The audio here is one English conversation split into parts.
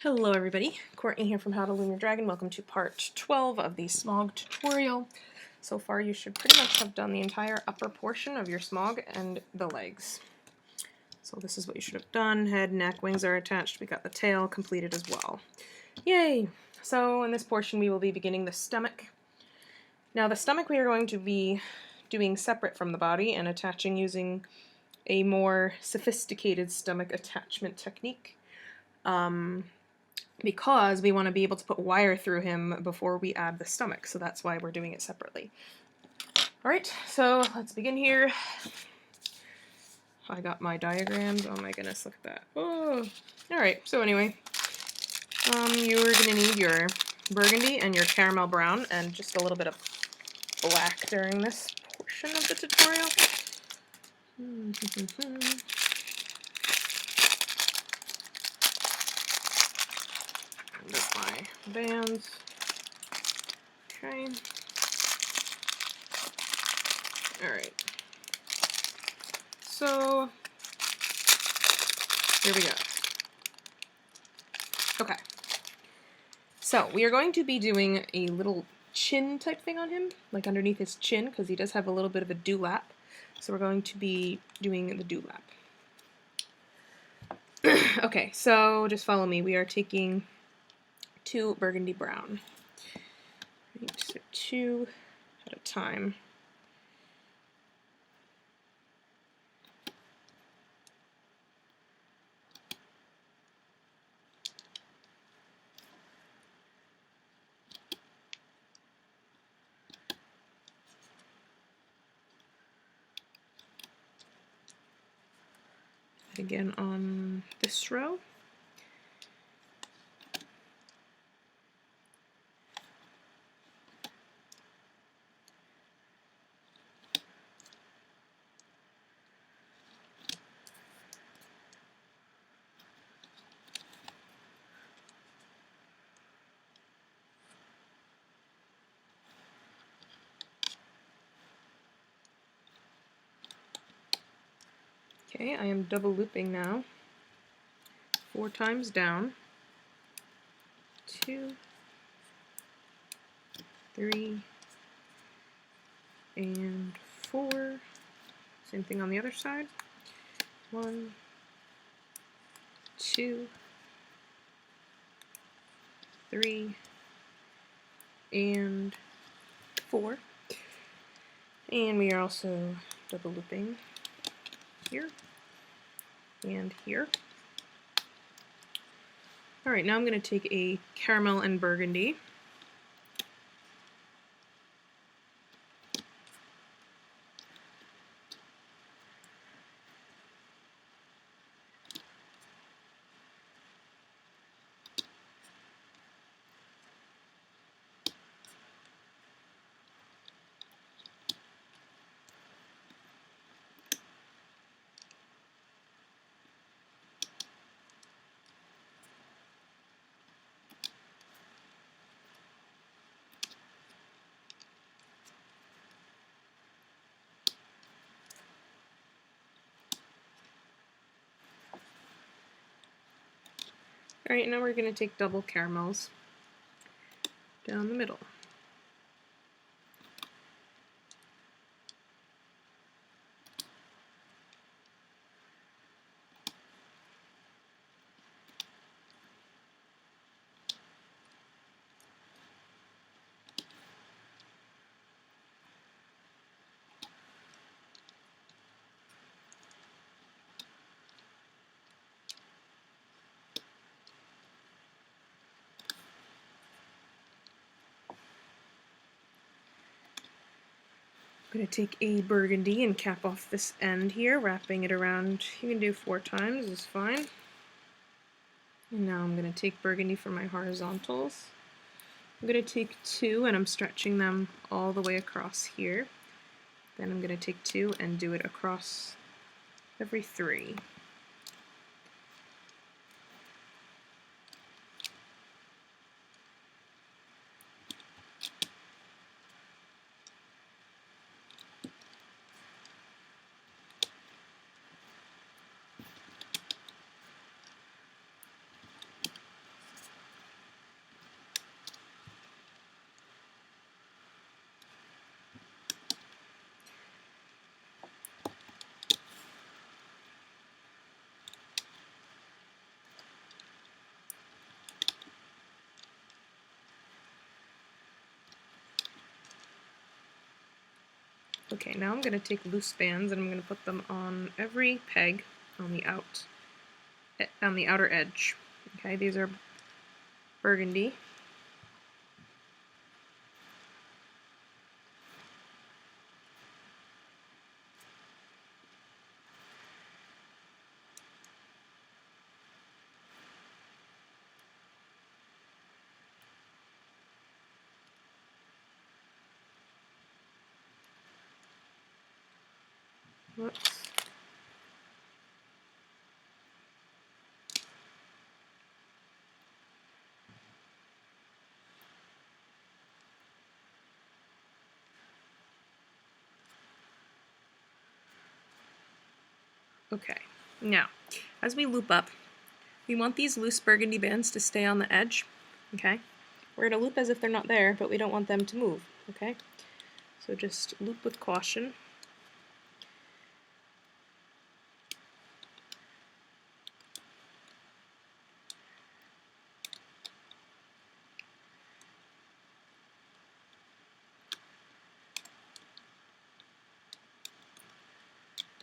Hello everybody, Courtney here from How to Loom Your Dragon. Welcome to part 12 of the Smaug tutorial. So far you should pretty much have done the entire upper portion of your Smaug and the legs. So this is what you should have done. Head, neck, wings are attached. We got the tail completed as well. Yay! So in this portion we will be beginning the stomach. Now the stomach we are going to be doing separate from the body and attaching using a more sophisticated stomach attachment technique. Because we want to be able to put wire through him before we add the stomach, so that's why we're doing it separately. Alright, so let's begin here. I got my diagrams. Oh my goodness, look at that. Oh. Alright, so anyway, you're going to need your burgundy and your caramel brown and just a little bit of black during this portion of the tutorial. With my bands. Okay. Alright. So, here we go. Okay. So, we are going to be doing a little chin type thing on him, like underneath his chin, because he does have a little bit of a dewlap. So we're going to be doing the dewlap. Okay, so just follow me. We are taking 2 burgundy brown. So 2 at a time. Again on this row. Okay, I am double looping now. 4 times down. 2, 3, and 4. Same thing on the other side. 1, 2, 3, and 4. And we are also double looping here and here. Alright, now I'm going to take a caramel and burgundy. Alright, now we're going to take double caramels down the middle. I'm going to take a burgundy and cap off this end here, wrapping it around. You can do 4 times, is fine. And now I'm going to take burgundy for my horizontals. I'm going to take 2 and I'm stretching them all the way across here. Then I'm going to take 2 and do it across every 3. Okay, now I'm going to take loose bands and I'm going to put them on every peg on the outer edge. Okay, these are burgundy. Whoops. Okay, now, as we loop up, we want these loose burgundy bands to stay on the edge, okay? We're going to loop as if they're not there, but we don't want them to move, okay? So just loop with caution.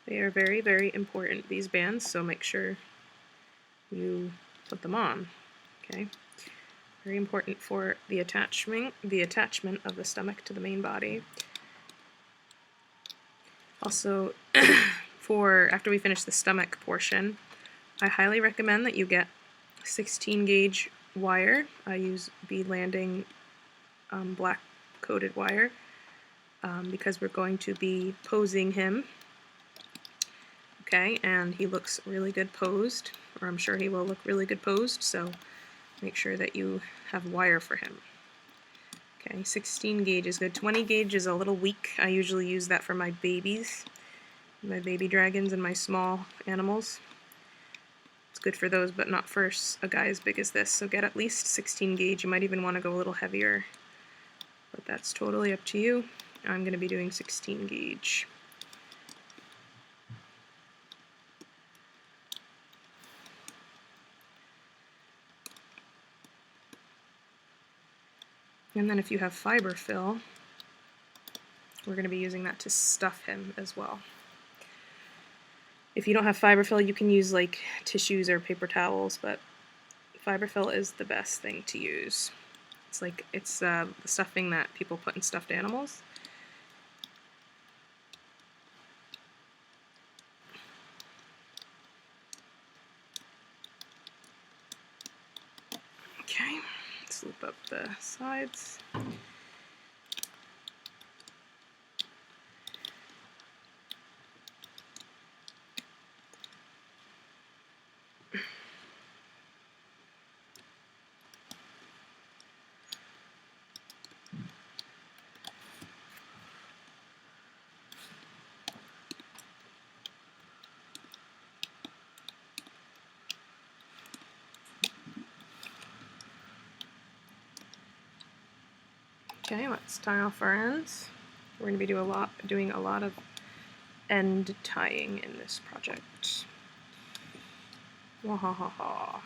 They are very, very important, these bands, so make sure you put them on, okay? Very important for the attachment of the stomach to the main body. Also, for after we finish the stomach portion, I highly recommend that you get 16 gauge wire. I use bead landing black coated wire because we're going to be posing him. Okay, and he looks really good posed, or I'm sure he will look really good posed, so make sure that you have wire for him. Okay, 16 gauge is good. 20 gauge is a little weak. I usually use that for my babies, my baby dragons and my small animals. It's good for those, but not for a guy as big as this, so get at least 16 gauge. You might even want to go a little heavier, but that's totally up to you. I'm going to be doing 16 gauge. And then if you have fiber fill, we're going to be using that to stuff him as well. If you don't have fiber fill, you can use like tissues or paper towels, but fiber fill is the best thing to use. It's the stuffing that people put in stuffed animals. Okay, let's loop up the sides. Okay, let's tie off our ends. We're going to be doing a lot of end tying in this project. Wahahaha.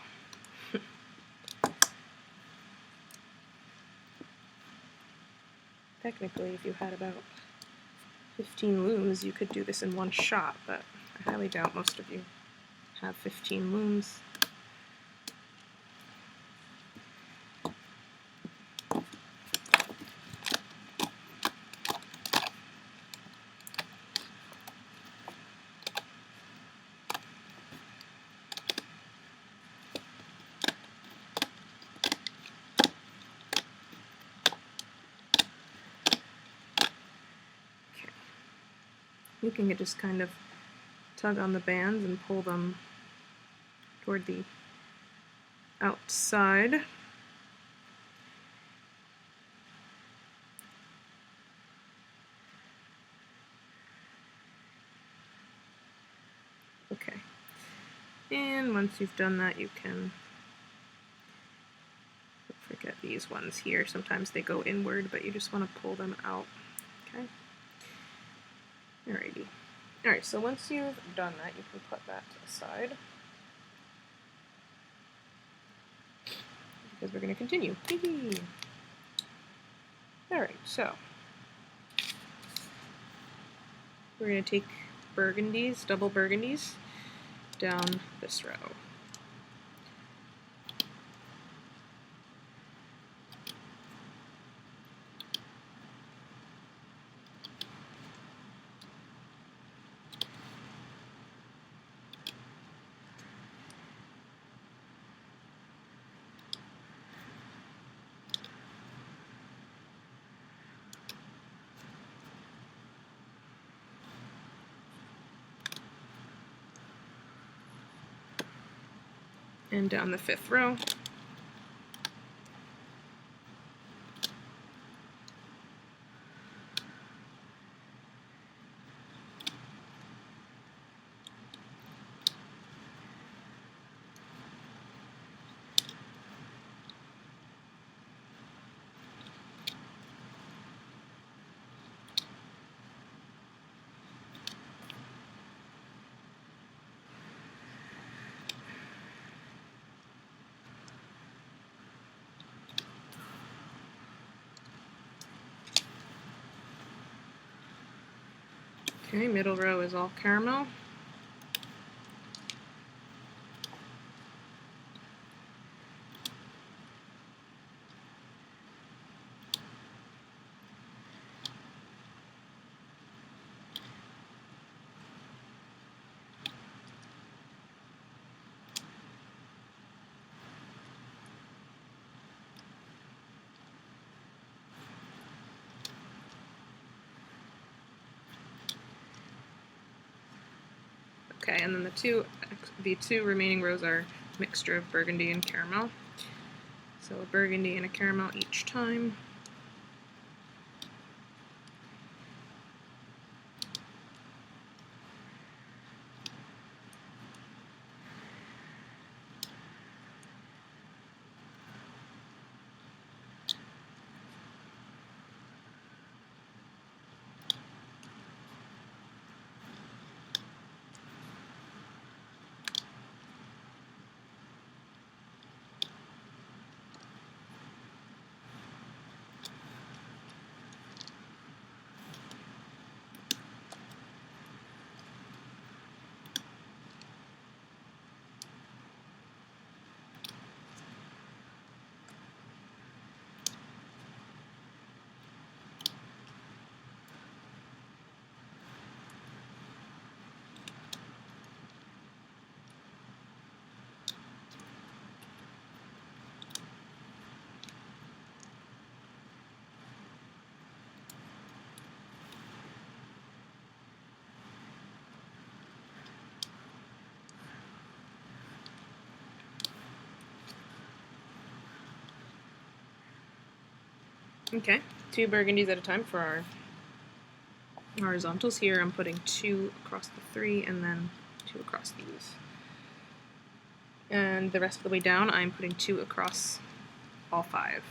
Technically, if you had about 15 looms, you could do this in one shot, but I highly doubt most of you have 15 looms. You can just kind of tug on the bands and pull them toward the outside. Okay. And once you've done that, you can forget these ones here. Sometimes they go inward, but you just want to pull them out. Okay. Alrighty. Alright, so once you've done that, you can put that to the side. Because we're going to continue. Alright, so we're going to take burgundies, double burgundies, down this row. And down the 5th row. Okay, middle row is all caramel. Okay, and then the two remaining rows are a mixture of burgundy and caramel. So a burgundy and a caramel each time. Okay, 2 burgundies at a time for our horizontals. Here I'm putting 2 across the 3 and then 2 across these. And the rest of the way down I'm putting 2 across all 5.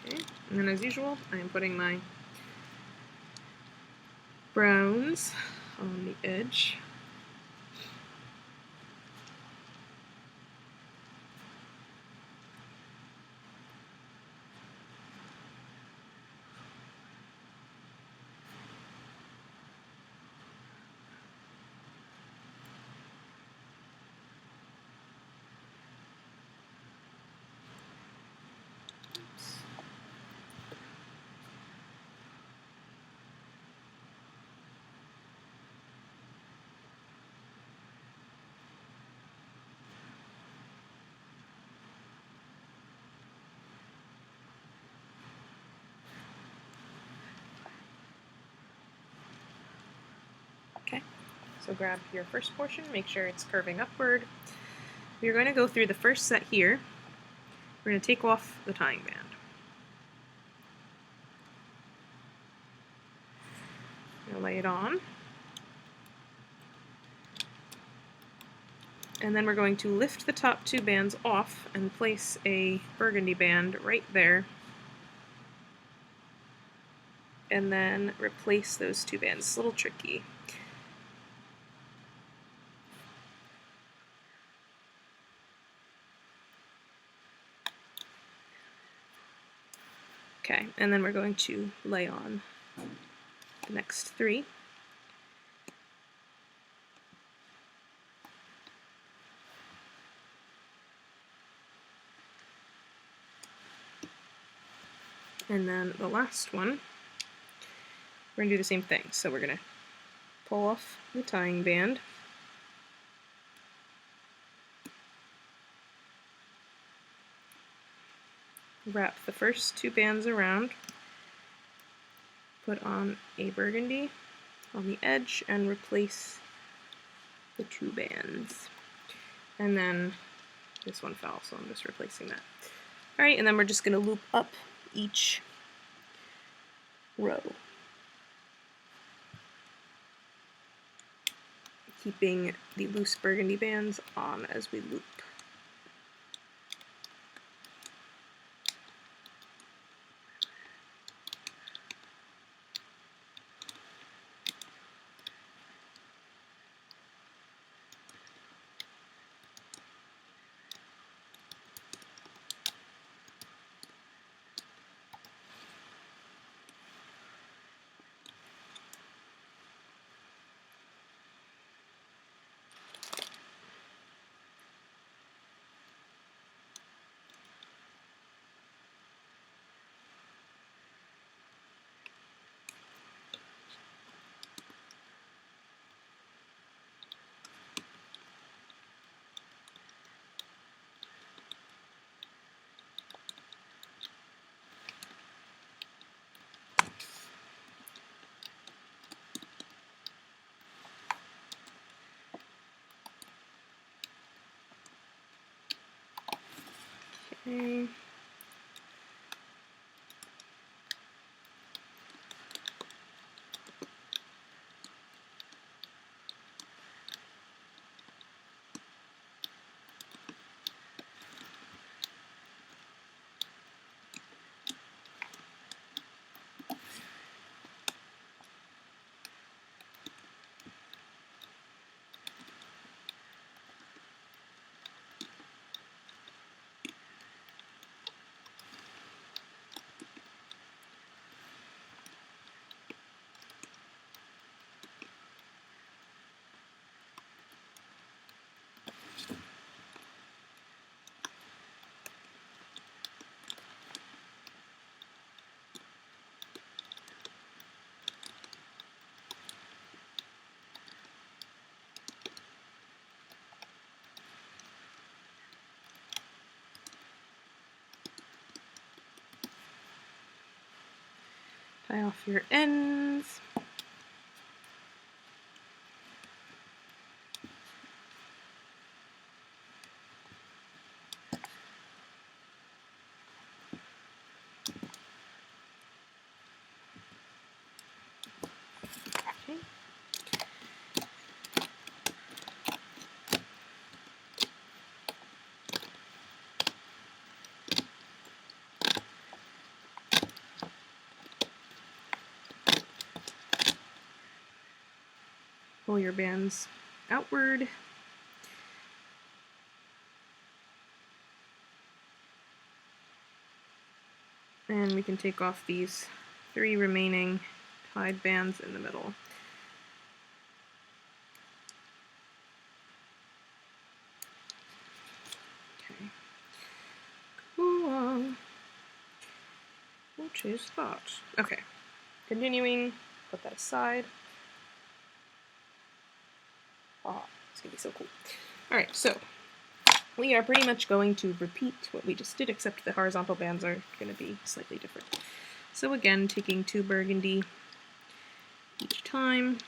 Okay, and then as usual, I am putting my browns on the edge. Okay, so grab your first portion, make sure it's curving upward. We're going to go through the first set here. We're going to take off the tying band. Lay it on. And then we're going to lift the top two bands off and place a burgundy band right there. And then replace those two bands. It's a little tricky. Okay, and then we're going to lay on the next three. And then the last one, we're going to do the same thing. So we're going to pull off the tying band. Wrap the first two bands around. Put on a burgundy on the edge and replace the two bands. And then this one fell, so I'm just replacing that. Alright, and then we're just going to loop up each row, keeping the loose burgundy bands on as we loop. Okay. Tie off your ends. Okay. Pull your bands outward. And we can take off these three remaining tied bands in the middle. Okay. Cool. Which is that? Okay. Continuing, put that aside. Oh, it's gonna be so cool. Alright, so we are pretty much going to repeat what we just did, except the horizontal bands are going to be slightly different. So again, taking two burgundy each time.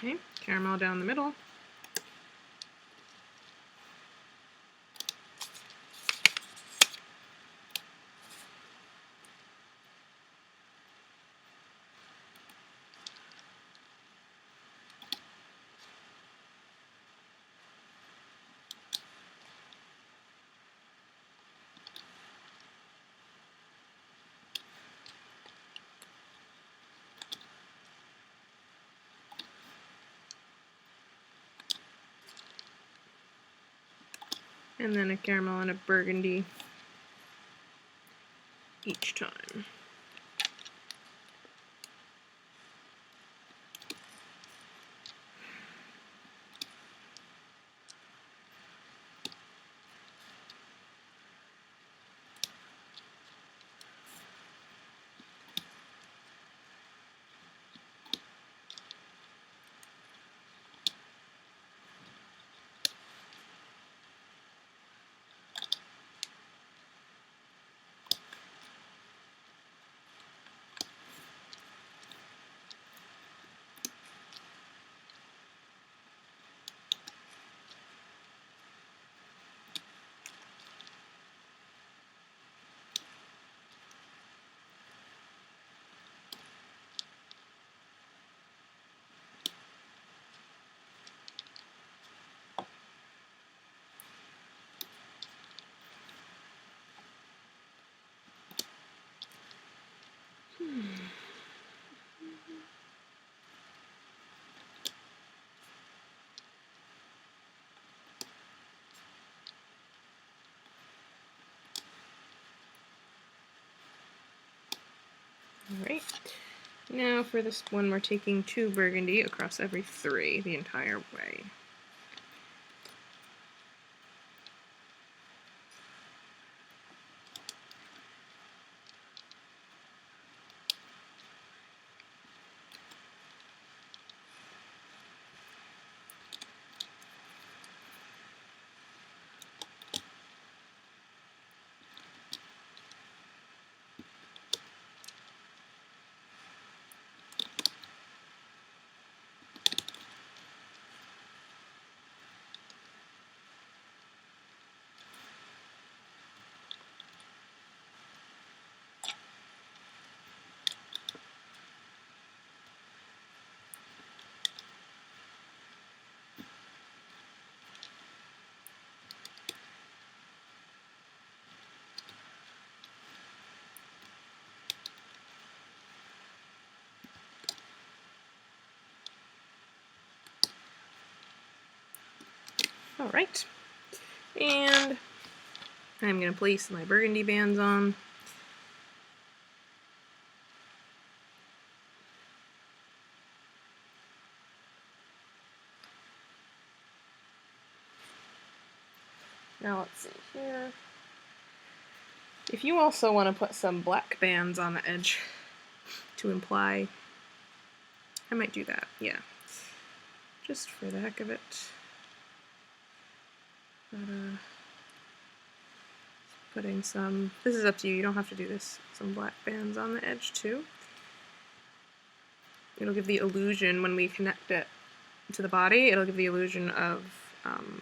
Okay, caramel down the middle. And then a caramel and a burgundy each time. Alright, now for this one we're taking 2 burgundy across every 3 the entire way. Alright, and I'm going to place my burgundy bands on. Now let's see here. If you also want to put some black bands on the edge to imply, I might do that, yeah. Just for the heck of it. But, putting some, this is up to you, you don't have to do this, some black bands on the edge too. It'll give the illusion, when we connect it to the body, it'll give the illusion of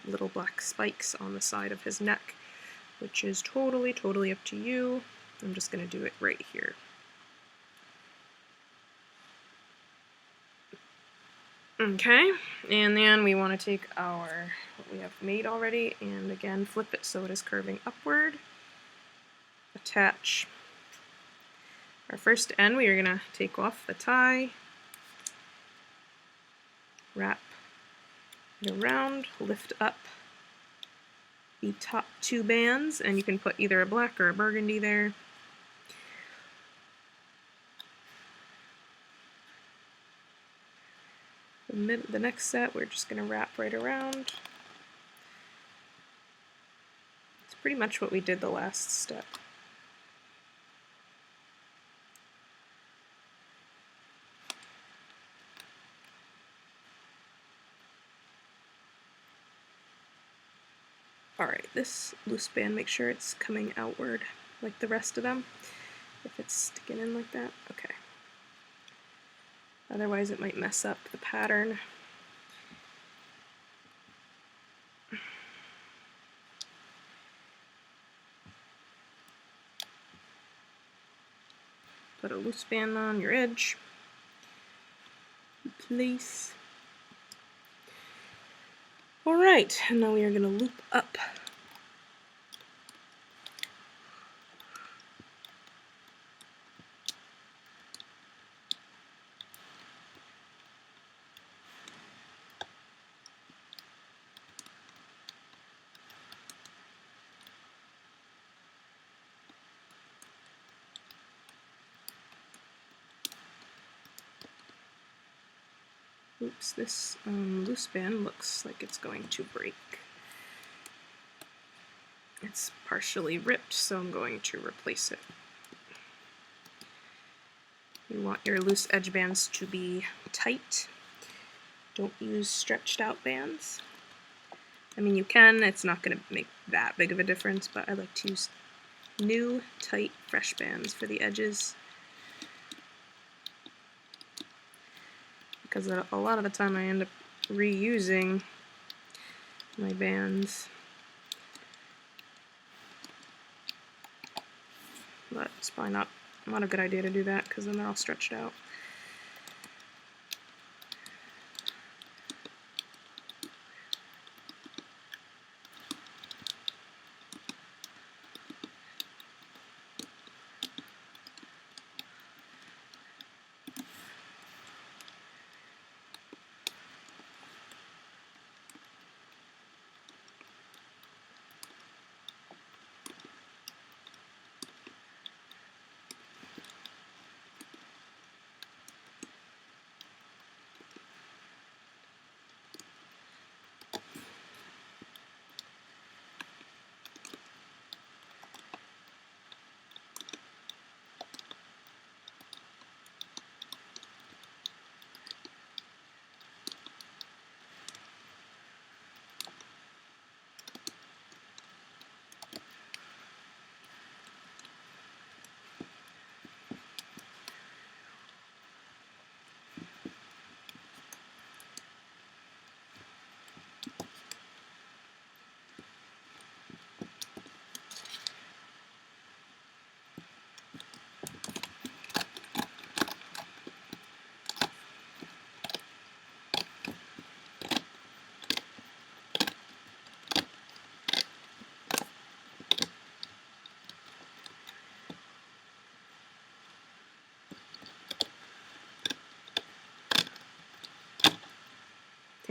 little black spikes on the side of his neck, which is totally, totally up to you. I'm just going to do it right here. Okay, and then we want to take our, what we have made already, and again flip it so it is curving upward. Attach our first end. We are going to take off the tie, wrap it around, lift up the top 2 bands, and you can put either a black or a burgundy there. The next set we're just going to wrap right around. It's pretty much what we did the last step. Alright, this loose band, make sure it's coming outward like the rest of them. If it's sticking in like that, okay. Otherwise it might mess up the pattern. Put a loose band on your edge. Place. Alright, and now we are going to loop up. Oops, this loose band looks like it's going to break. It's partially ripped, so I'm going to replace it. You want your loose edge bands to be tight. Don't use stretched out bands. I mean, you can, it's not going to make that big of a difference, but I like to use new, tight, fresh bands for the edges. Because a lot of the time I end up reusing my bands. But it's probably not a good idea to do that because then they're all stretched out.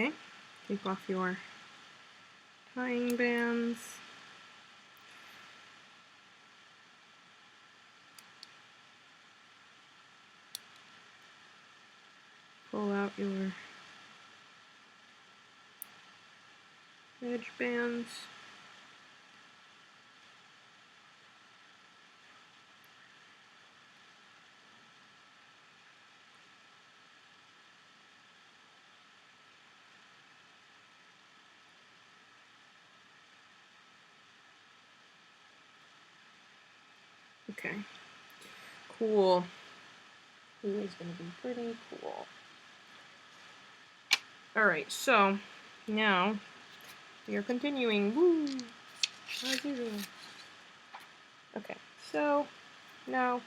Okay, take off your tying bands. Pull out your edge bands. Okay, cool. He is going to be pretty cool. Alright, so now we are continuing. Woo! As usual. Okay, so now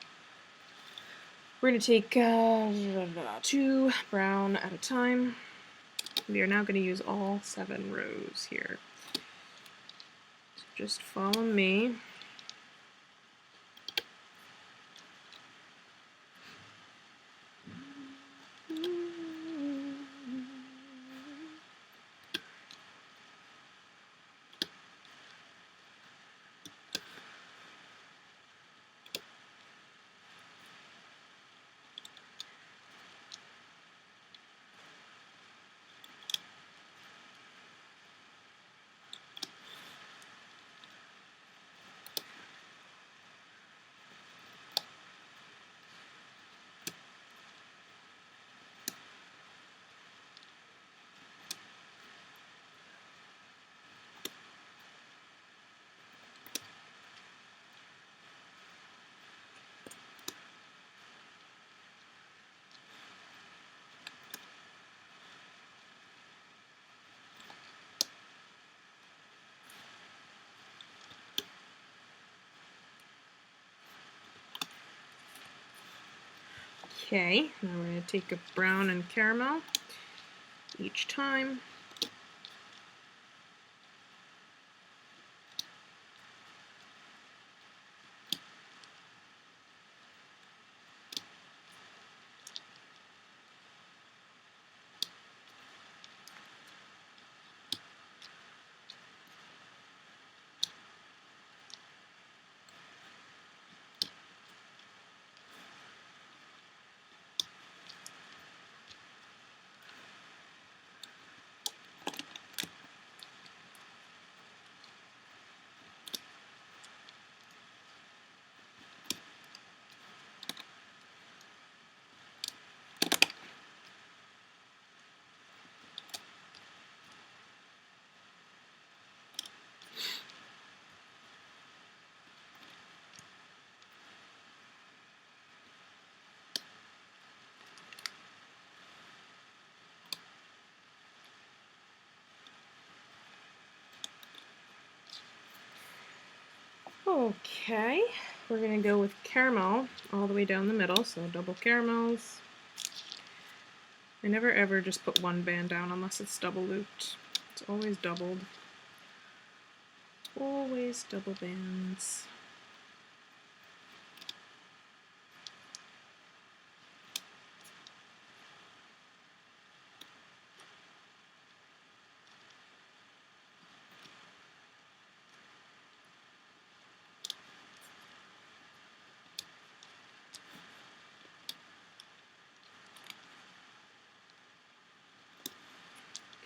we're going to take 2 brown at a time. We are now going to use all 7 rows here. So just follow me. Okay, now we're going to take a brown and caramel each time. Okay, we're going to go with caramel all the way down the middle, so double caramels. I never ever just put one band down unless it's double looped. It's always doubled. Always double bands.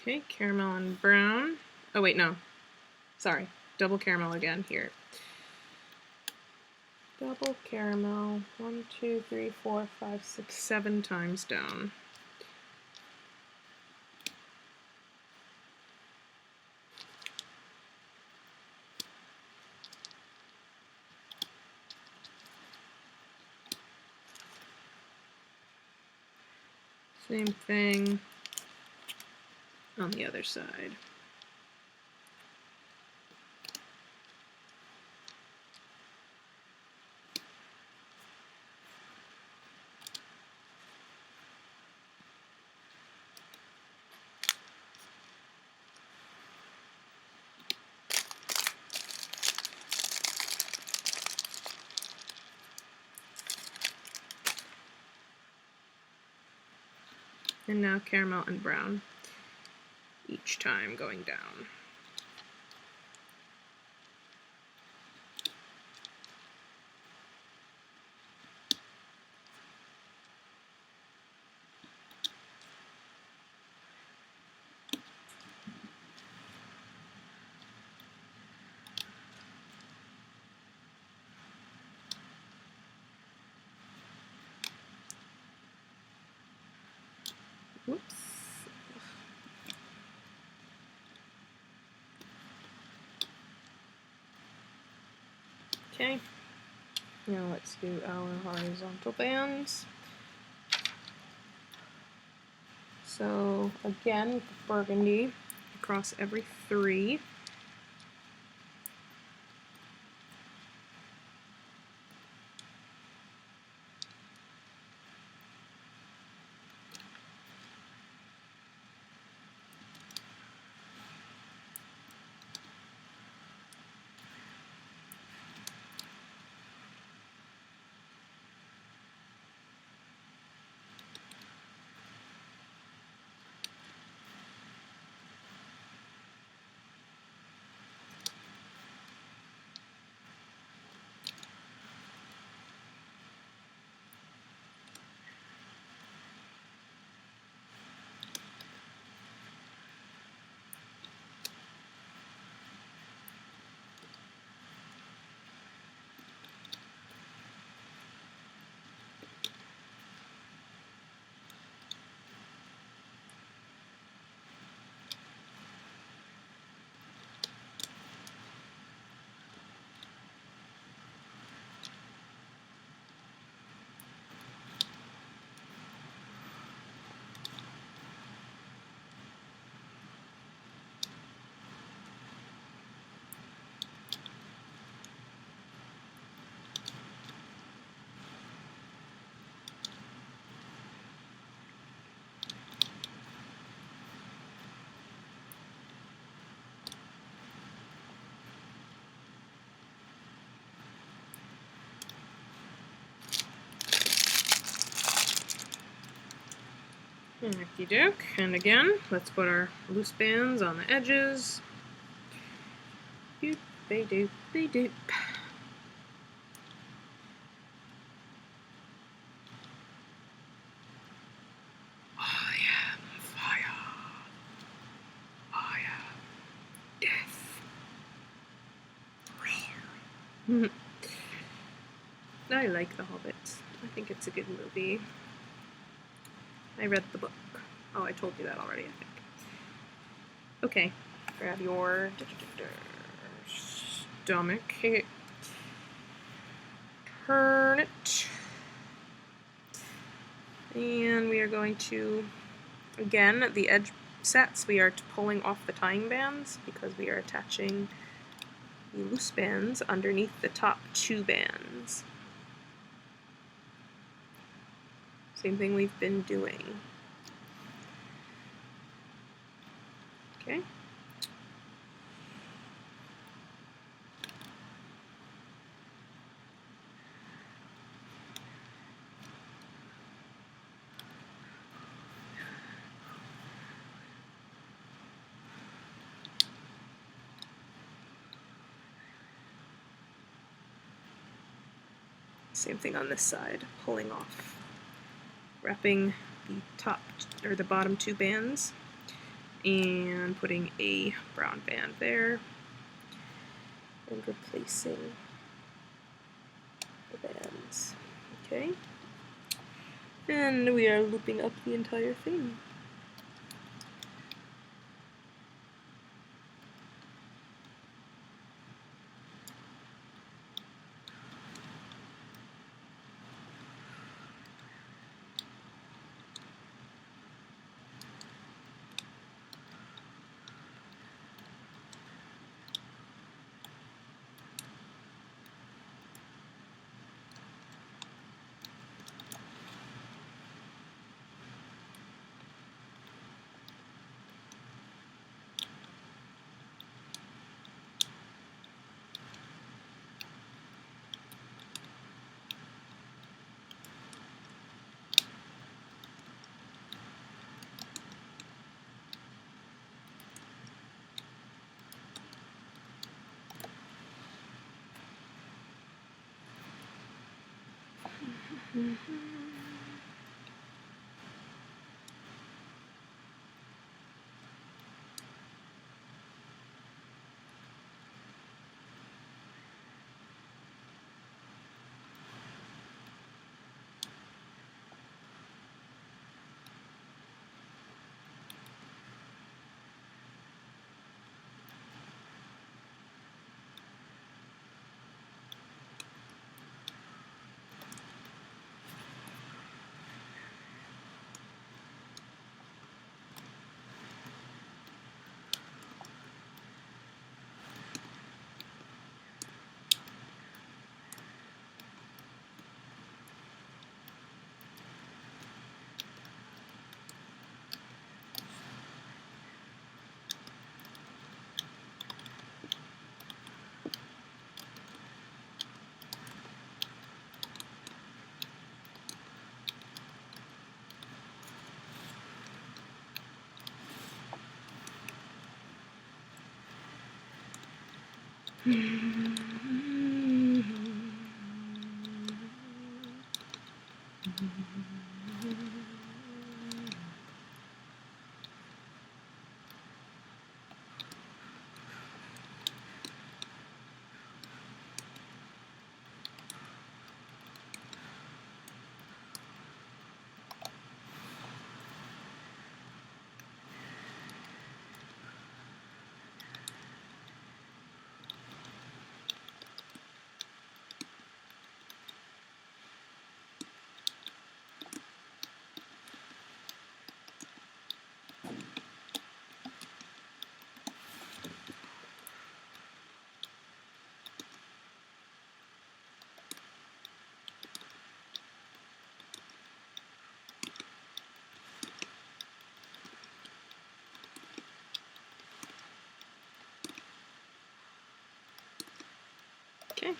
Okay, caramel and brown. Oh wait, no. Sorry, double caramel again here. Double caramel, 1, 2, 3, 4, 5, 6, 7 times down. Same thing on the other side. And now caramel and brown each time going down. Whoops. Okay, now let's do our horizontal bands. So again, burgundy across every 3. Okie doke. And again, let's put our loose bands on the edges. Doop, they doop, they doop. I am fire. I am death. I like The Hobbit. I think it's a good movie. I read the book. Oh, I told you that already, I think. Okay, grab your stomach. Turn it. And we are going to, again, the edge sets, we are pulling off the tying bands because we are attaching the loose bands underneath the top 2 bands. Same thing we've been doing. Okay. Same thing on this side, pulling off, wrapping the top or the bottom 2 bands and putting a brown band there and replacing the bands. Okay, and we are looping up the entire thing. Okay.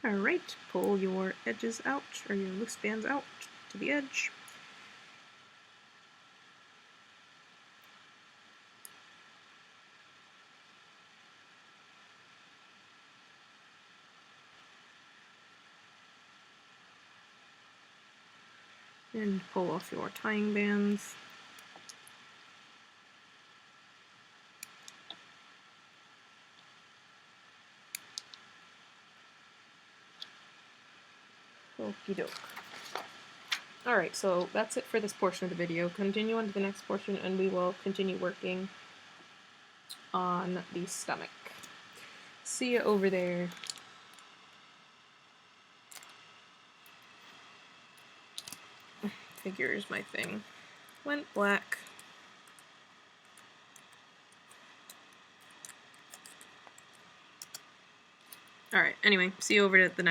Alright, pull your edges out, or your loose bands out to the edge. And pull off your tying bands. Okie doke. Alright, so that's it for this portion of the video. Continue on to the next portion and we will continue working on the stomach. See you over there. Figures my thing. Went black. Alright, anyway, see you over at the next